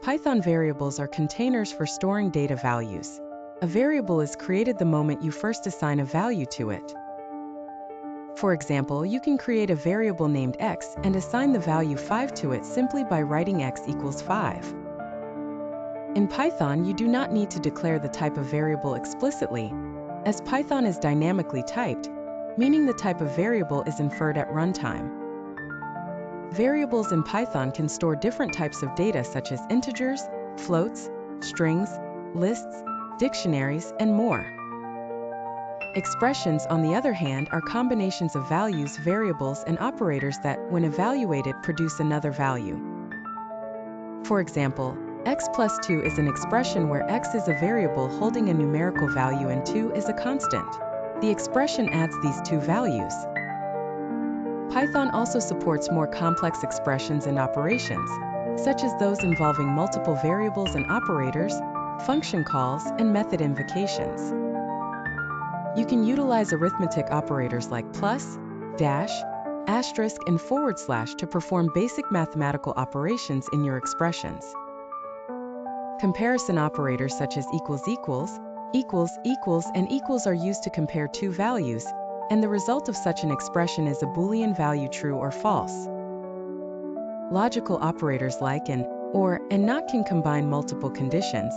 Python variables are containers for storing data values. A variable is created the moment you first assign a value to it. For example, you can create a variable named x and assign the value 5 to it simply by writing x equals 5. In Python, you do not need to declare the type of variable explicitly, as Python is dynamically typed, meaning the type of variable is inferred at runtime. Variables in Python can store different types of data such as integers, floats, strings, lists, dictionaries, and more. Expressions, on the other hand, are combinations of values, variables, and operators that, when evaluated, produce another value. For example, x plus 2 is an expression where x is a variable holding a numerical value and 2 is a constant. The expression adds these two values. Python also supports more complex expressions and operations, such as those involving multiple variables and operators, function calls, and method invocations. You can utilize arithmetic operators like plus, dash, asterisk, and forward slash to perform basic mathematical operations in your expressions. Comparison operators such as equals, and equals are used to compare two values, and the result of such an expression is a Boolean value true or false. Logical operators like and, or, and not can combine multiple conditions.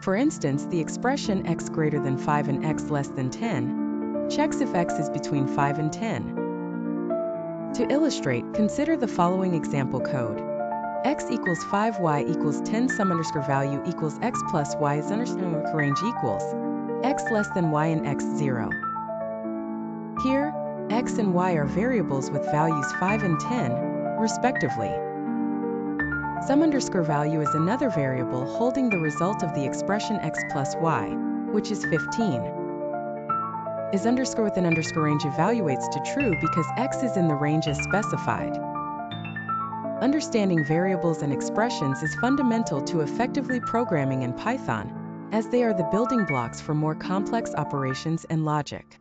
For instance, the expression x greater than 5 and x less than 10 checks if x is between 5 and 10. To illustrate, consider the following example code. X equals 5, y equals 10, sum underscore value equals x plus y is underscore range equals x less than y and x 0. Here, x and y are variables with values 5 and 10, respectively. Sum underscore value is another variable holding the result of the expression x plus y, which is 15. Is underscore with an underscore range evaluates to true because x is in the range as specified. Understanding variables and expressions is fundamental to effectively programming in Python, as they are the building blocks for more complex operations and logic.